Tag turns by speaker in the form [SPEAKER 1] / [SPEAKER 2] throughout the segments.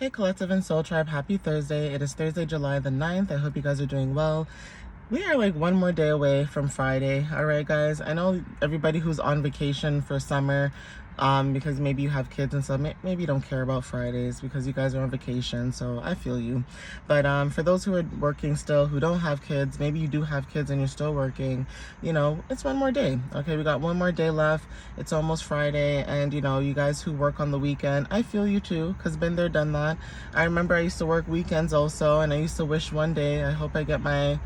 [SPEAKER 1] Hey Collective and Soul Tribe, happy Thursday. It is Thursday, July the 9th. I hope you guys are doing well. We are like one more day away from Friday. All right, guys. I know everybody who's on vacation for summer, because maybe you have kids and stuff, maybe you don't care about Fridays because you guys are on vacation. So I feel you. But for those who are working still, who don't have kids, maybe you do have kids and you're still working, you know, it's one more day. Okay, we got one more day left. It's almost Friday. And, you know, you guys who work on the weekend, I feel you too, because been there, done that. I remember I used to work weekends also, and I used to wish one day, I hope I get my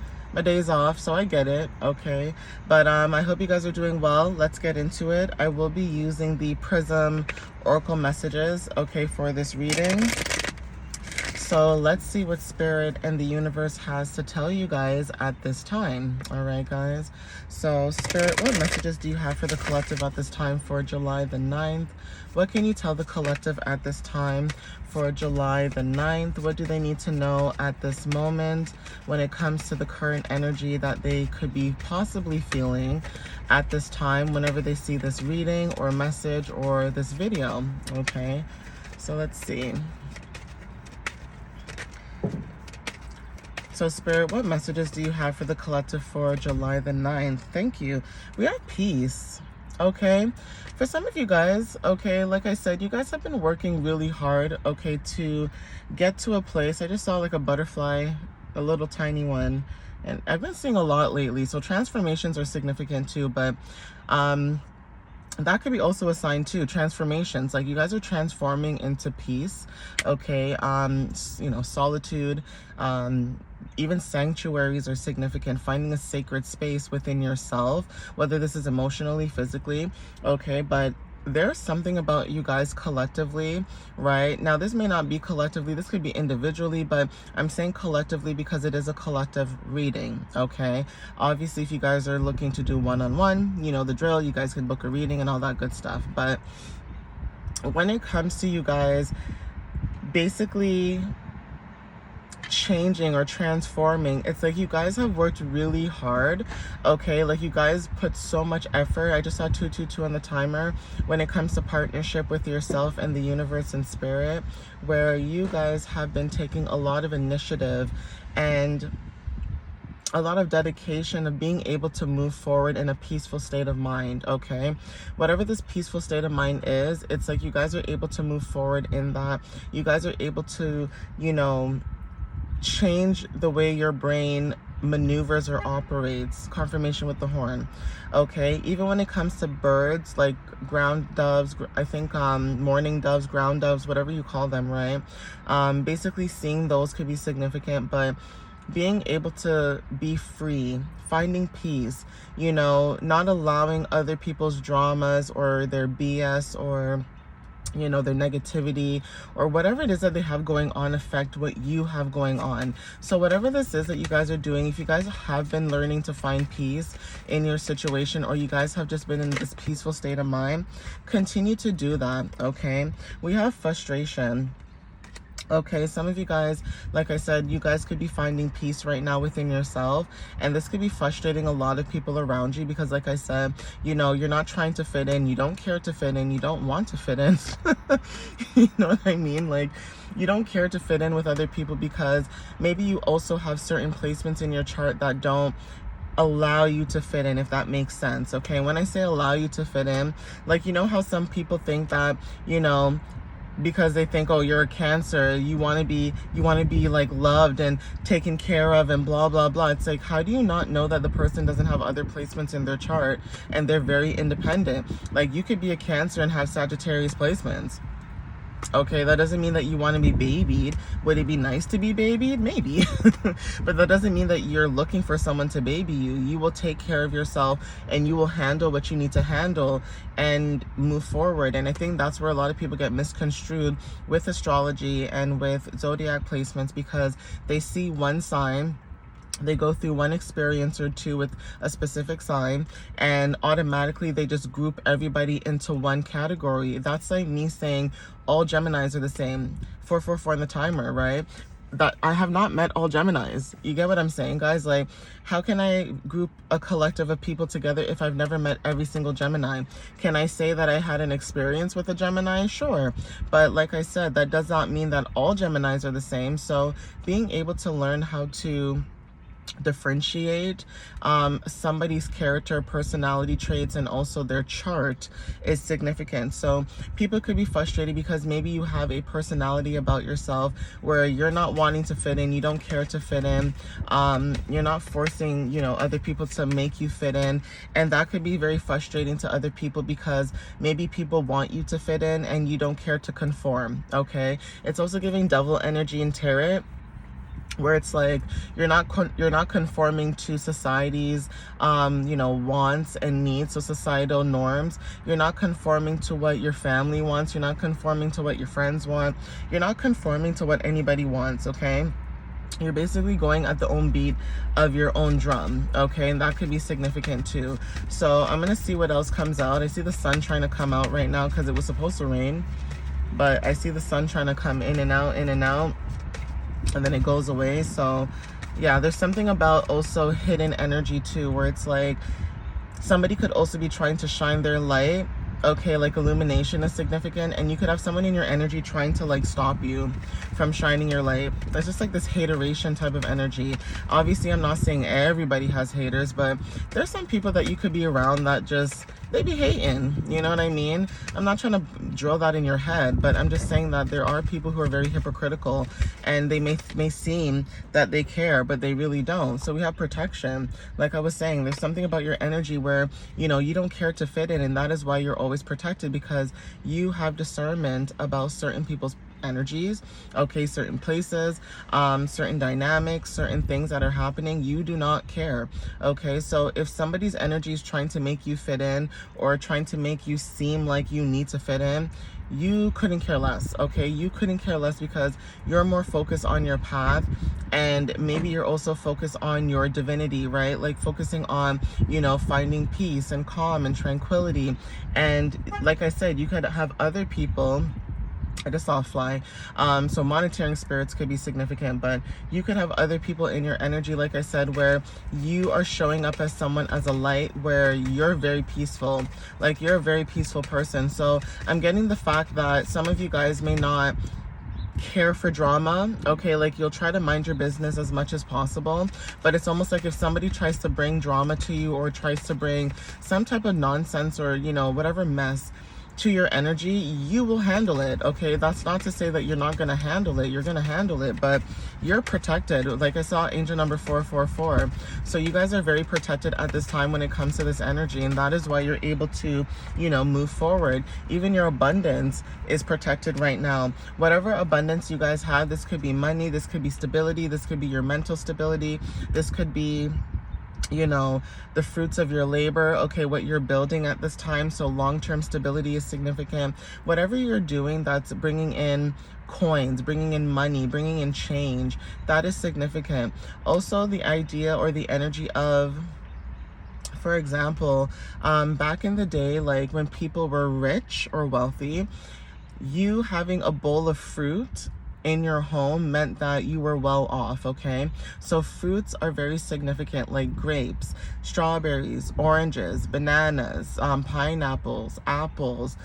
[SPEAKER 1] days off, so I get it. Okay, but I hope you guys are doing well. Let's get into it. I will be using the Prism Oracle messages, okay, for this reading. So let's see what Spirit and the universe has to tell you guys at this time. All right, guys. So Spirit, what messages do you have for the collective at this time for July the 9th? What can you tell the collective at this time for July the 9th? What do they need to know at this moment when it comes to the current energy that they could be possibly feeling at this time whenever they see this reading or message or this video? Okay, so let's see. So Spirit, what messages do you have for the collective for July the 9th? Thank you. We are peace. Okay. For some of you guys, okay, like I said, you guys have been working really hard, okay, to get to a place. I just saw like a butterfly, a little tiny one. And I've been seeing a lot lately. So transformations are significant too, but that could be also a sign too, transformations, like you guys are transforming into peace. Okay, you know, solitude, even sanctuaries are significant, finding a sacred space within yourself, whether this is emotionally, physically, okay, but there's something about you guys collectively, right? Now, this may not be collectively, this could be individually, but I'm saying collectively because it is a collective reading, okay? Obviously, if you guys are looking to do one-on-one, you know the drill, you guys can book a reading and all that good stuff. But when it comes to you guys basically changing or transforming, it's like you guys have worked really hard, okay, like you guys put so much effort. I just saw 222 on the timer when it comes to partnership with yourself and the universe and spirit, where you guys have been taking a lot of initiative and a lot of dedication of being able to move forward in a peaceful state of mind, okay? Whatever this peaceful state of mind is, it's like you guys are able to move forward in that. You guys are able to, you know, change the way your brain maneuvers or operates. Confirmation with the horn, okay? Even when it comes to birds, like ground doves, I think mourning doves, ground doves, whatever you call them, right? Basically seeing those could be significant, but being able to be free, finding peace, you know, not allowing other people's dramas or their BS or, you know, their negativity or whatever it is that they have going on affect what you have going on. So whatever this is that you guys are doing, if you guys have been learning to find peace in your situation, or you guys have just been in this peaceful state of mind, continue to do that, okay? We have frustration. Okay, some of you guys, like I said, you guys could be finding peace right now within yourself, and this could be frustrating a lot of people around you because, like I said, you know, you're not trying to fit in, you don't care to fit in, you don't want to fit in. You know what I mean? Like, you don't care to fit in with other people because maybe you also have certain placements in your chart that don't allow you to fit in, if that makes sense. Okay, when I say allow you to fit in, like, you know how some people think that, you know, because they think, oh, you're a Cancer, you want to be like loved and taken care of and blah blah blah. It's like, how do you not know that the person doesn't have other placements in their chart and they're very independent? Like, you could be a Cancer and have Sagittarius placements. Okay, that doesn't mean that you want to be babied. Would it be nice to be babied? Maybe. But that doesn't mean that you're looking for someone to baby you. You will take care of yourself and you will handle what you need to handle and move forward. And I think that's where a lot of people get misconstrued with astrology and with zodiac placements, because they see one sign, they go through one experience or two with a specific sign, and automatically they just group everybody into one category. That's like me saying all Geminis are the same. 444 in the timer, right? that I have not met all Geminis. You get what I'm saying, guys? Like, how can I group a collective of people together if I've never met every single Gemini? Can I say that I had an experience with a Gemini? Sure. But like I said, that does not mean that all Geminis are the same. So being able to learn how to differentiate somebody's character, personality traits, and also their chart is significant. So people could be frustrated because maybe you have a personality about yourself where you're not wanting to fit in, you don't care to fit in, you're not forcing, you know, other people to make you fit in, and that could be very frustrating to other people because maybe people want you to fit in and you don't care to conform. Okay, it's also giving devil energy in tarot, where it's like you're not conforming to society's wants and needs, so societal norms. You're not conforming to what your family wants, you're not conforming to what your friends want, you're not conforming to what anybody wants. Okay, you're basically going at the own beat of your own drum. Okay, and that could be significant too. So I'm gonna see what else comes out. I see the sun trying to come out right now because it was supposed to rain, but I see the sun trying to come in and out, and then it goes away. So yeah, there's something about also hidden energy too, where it's like somebody could also be trying to shine their light. Okay, like illumination is significant, and you could have someone in your energy trying to like stop you from shining your light. There's just like this hateration type of energy. Obviously, I'm not saying everybody has haters, but there's some people that you could be around that just, they be hating, you know what I mean? I'm not trying to drill that in your head, but I'm just saying that there are people who are very hypocritical, and they may seem that they care, but they really don't. So we have protection. Like I was saying, there's something about your energy where, you know, you don't care to fit in, and that is why you're always protected, because you have discernment about certain people's energies, okay, certain places, certain dynamics, certain things that are happening. You do not care. Okay, so if somebody's energy is trying to make you fit in or trying to make you seem like you need to fit in, you couldn't care less. Okay, you couldn't care less because you're more focused on your path, and maybe you're also focused on your divinity, right? Like focusing on, you know, finding peace and calm and tranquility. And like I said, you could have other people, I just saw a fly. So monitoring spirits could be significant, but you could have other people in your energy, like I said, where you are showing up as someone, as a light, where you're very peaceful. Like you're a very peaceful person. So I'm getting the fact that some of you guys may not care for drama. Okay, like you'll try to mind your business as much as possible, but it's almost like if somebody tries to bring drama to you or tries to bring some type of nonsense or, you know, whatever mess to your energy, you will handle it. Okay, that's not to say that you're not going to handle it. You're going to handle it, but you're protected. Like I saw angel number 444. So you guys are very protected at this time when it comes to this energy, and that is why you're able to, you know, move forward. Even your abundance is protected right now. Whatever abundance you guys have, this could be money, this could be stability, this could be your mental stability, this could be, you know, the fruits of your labor, okay, what you're building at this time. So long-term stability is significant. Whatever you're doing that's bringing in coins, bringing in money, bringing in change, that is significant. Also, the idea or the energy of, for example, back in the day, like when people were rich or wealthy, you having a bowl of fruit in your home meant that you were well off. Okay, so fruits are very significant, like grapes, strawberries, oranges, bananas, pineapples, apples,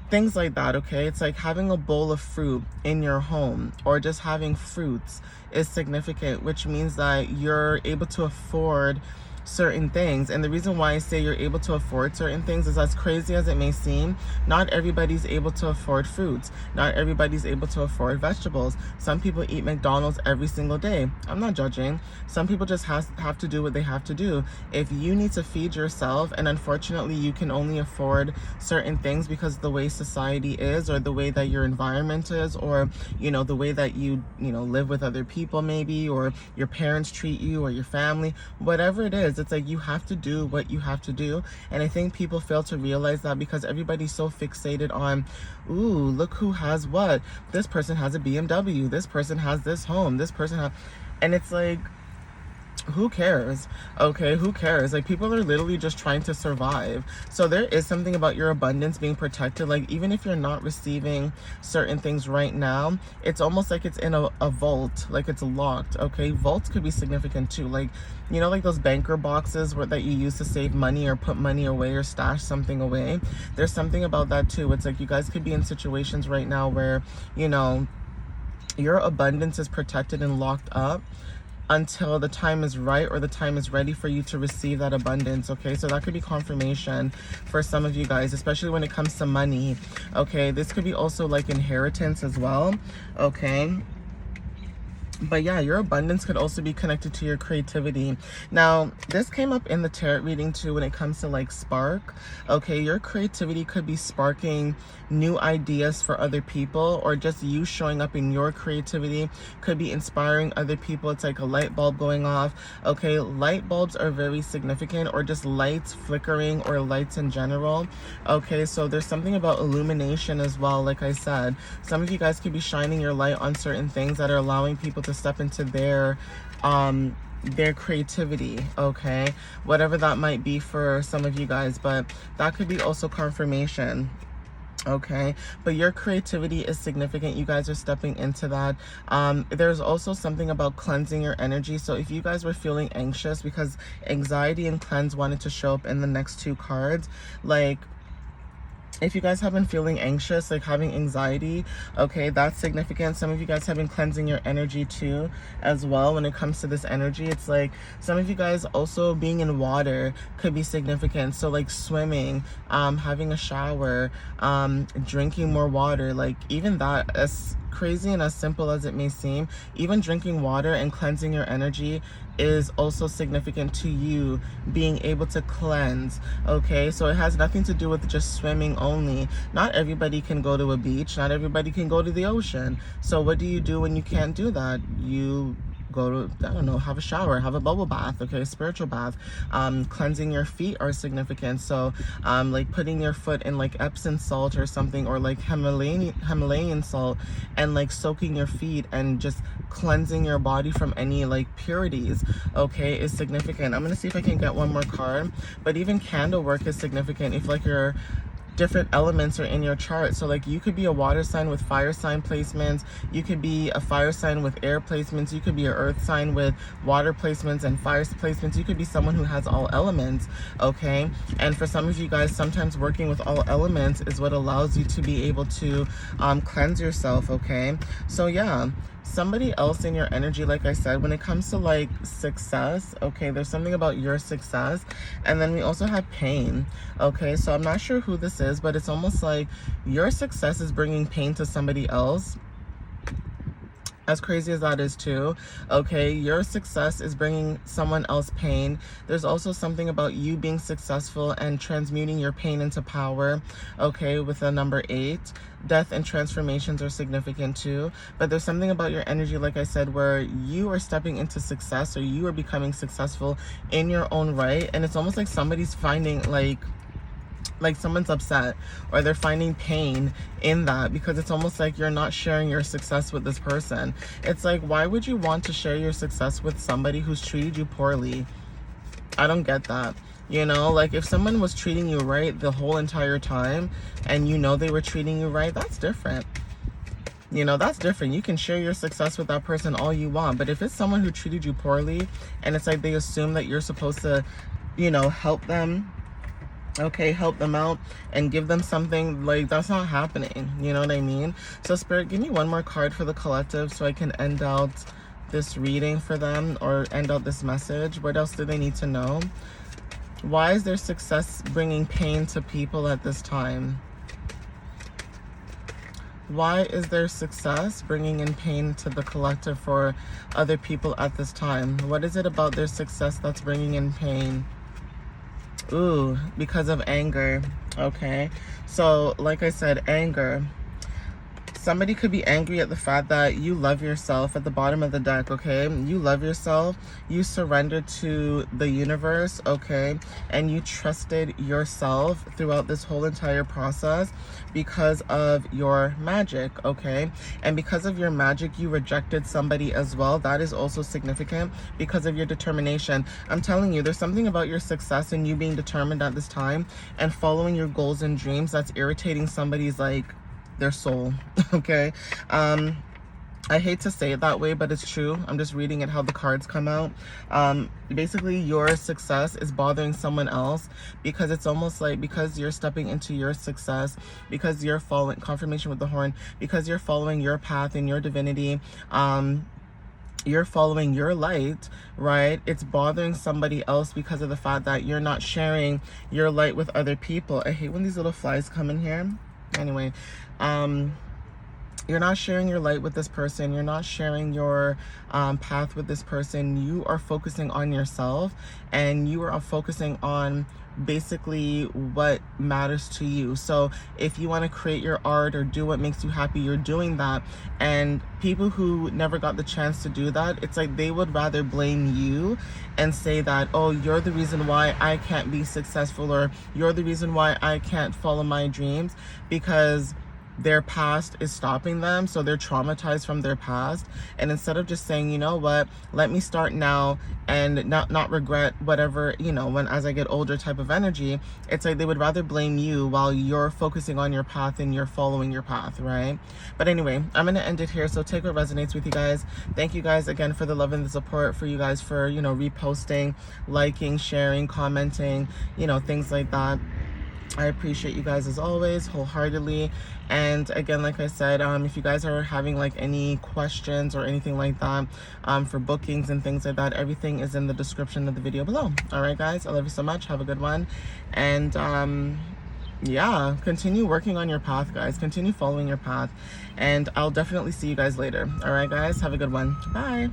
[SPEAKER 1] things like that. Okay, it's like having a bowl of fruit in your home or just having fruits is significant, which means that you're able to afford certain things. And the reason why I say you're able to afford certain things is, as crazy as it may seem, not everybody's able to afford fruits. Not everybody's able to afford vegetables. Some people eat McDonald's every single day. I'm not judging. Some people just have to do what they have to do. If you need to feed yourself, and unfortunately you can only afford certain things because of the way society is, or the way that your environment is, or, you know, the way that you live with other people maybe, or your parents treat you, or your family, whatever it is, it's like you have to do what you have to do. And I think people fail to realize that because everybody's so fixated on, ooh, look who has what. This person has a BMW. This person has this home. This person has... And it's like, who cares? Okay, who cares? Like, people are literally just trying to survive. So there is something about your abundance being protected. Like, even if you're not receiving certain things right now, it's almost like it's in a vault, like it's locked. Okay, vaults could be significant too. Like, you know, like those banker boxes that you use to save money or put money away or stash something away. There's something about that too. It's like you guys could be in situations right now where, you know, your abundance is protected and locked up until the time is right or the time is ready for you to receive that abundance. Okay, so that could be confirmation for some of you guys, especially when it comes to money. Okay, this could be also like inheritance as well. Okay, but yeah, your abundance could also be connected to your creativity. Now, this came up in the tarot reading too when it comes to like spark. Okay, your creativity could be sparking new ideas for other people, or just you showing up in your creativity could be inspiring other people. It's like a light bulb going off. Okay, light bulbs are very significant, or just lights flickering, or lights in general. Okay, so there's something about illumination as well. Like I said, some of you guys could be shining your light on certain things that are allowing people to step into their creativity. Okay, whatever that might be for some of you guys, but that could be also confirmation. Okay, but your creativity is significant. You guys are stepping into that. There's also something about cleansing your energy. So if you guys were feeling anxious, because anxiety and cleanse wanted to show up in the next two cards, like if you guys have been feeling anxious, like having anxiety, okay, that's significant. Some of you guys have been cleansing your energy too as well. When it comes to this energy, it's like some of you guys also being in water could be significant. So like swimming, having a shower, drinking more water, like even that, as crazy and as simple as it may seem, even drinking water and cleansing your energy is also significant to you being able to cleanse. Okay, so it has nothing to do with just swimming only. Not everybody can go to a beach, not everybody can go to the ocean. So what do you do when you can't do that? You go to, I don't know, have a shower, have a bubble bath. Okay, spiritual bath. Cleansing your feet are significant. So like putting your foot in like Epsom salt or something, or like Himalayan salt, and like soaking your feet and just cleansing your body from any like purities, okay, is significant. I'm gonna see if I can get one more card. But even candle work is significant if like your different elements are in your chart. So like you could be a water sign with fire sign placements, you could be a fire sign with air placements, you could be an earth sign with water placements and fire placements, you could be someone who has all elements. Okay, and for some of you guys, sometimes working with all elements is what allows you to be able to cleanse yourself. Okay, so yeah, somebody else in your energy, like I said, when it comes to like success, okay, there's something about your success. And then we also have pain. Okay, so I'm not sure who this is, but it's almost like your success is bringing pain to somebody else. As crazy as that is too, okay, your success is bringing someone else pain. There's also something about you being successful and transmuting your pain into power, okay, with the number 8. Death and transformations are significant too. But there's something about your energy, like I said, where you are stepping into success, or you are becoming successful in your own right. And it's almost like somebody's finding like someone's upset, or they're finding pain in that, because it's almost like you're not sharing your success with this person. It's like, why would you want to share your success with somebody who's treated you poorly? I don't get that. You know, like if someone was treating you right the whole entire time and you know they were treating you right, that's different. You know, that's different. You can share your success with that person all you want. But if it's someone who treated you poorly and it's like they assume that you're supposed to, you know, help them, okay, help them out and give them something, like that's not happening. You know what I mean? So Spirit, give me one more card for the collective so I can end out this reading for them, or end out this message. What else do they need to know? Why is their success bringing pain to people at this time? Why is their success bringing in pain to the collective for other people at this time? What is it about their success that's bringing in pain? Ooh, because of anger. Okay, so like I said, anger. Somebody could be angry at the fact that you love yourself at the bottom of the deck, okay? You love yourself. You surrendered to the universe, okay? And you trusted yourself throughout this whole entire process because of your magic, okay? And because of your magic, you rejected somebody as well. That is also significant because of your determination. I'm telling you, there's something about your success and you being determined at this time and following your goals and dreams that's irritating somebody's, like, their soul. Okay, I hate to say it that way, but it's true. I'm just reading it how the cards come out. Basically, your success is bothering someone else because it's almost like, because you're stepping into your success, because you're following, confirmation with the horn, because you're following your path and your divinity, you're following your light, right? It's bothering somebody else because of the fact that you're not sharing your light with other people. I hate when these little flies come in here. Anyway, you're not sharing your light with this person. You're not sharing your path with this person. You are focusing on yourself, and you are focusing on basically what matters to you. So if you want to create your art or do what makes you happy, you're doing that. And people who never got the chance to do that, it's like they would rather blame you and say that, oh, you're the reason why I can't be successful, or you're the reason why I can't follow my dreams, because their past is stopping them. So they're traumatized from their past, and instead of just saying, you know what, let me start now and not regret whatever, you know, when as I get older type of energy, it's like they would rather blame you while you're focusing on your path and you're following your path, right? But anyway, I'm gonna end it here. So take what resonates with you guys. Thank you guys again for the love and the support, for you guys for, you know, reposting, liking, sharing, commenting, you know, things like that. I appreciate you guys as always, wholeheartedly. And again, like I said, if you guys are having like any questions or anything like that, for bookings and things like that, everything is in the description of the video below. All right, guys, I love you so much. Have a good one. And yeah, continue working on your path, guys. Continue following your path. And I'll definitely see you guys later. All right, guys, have a good one. Bye.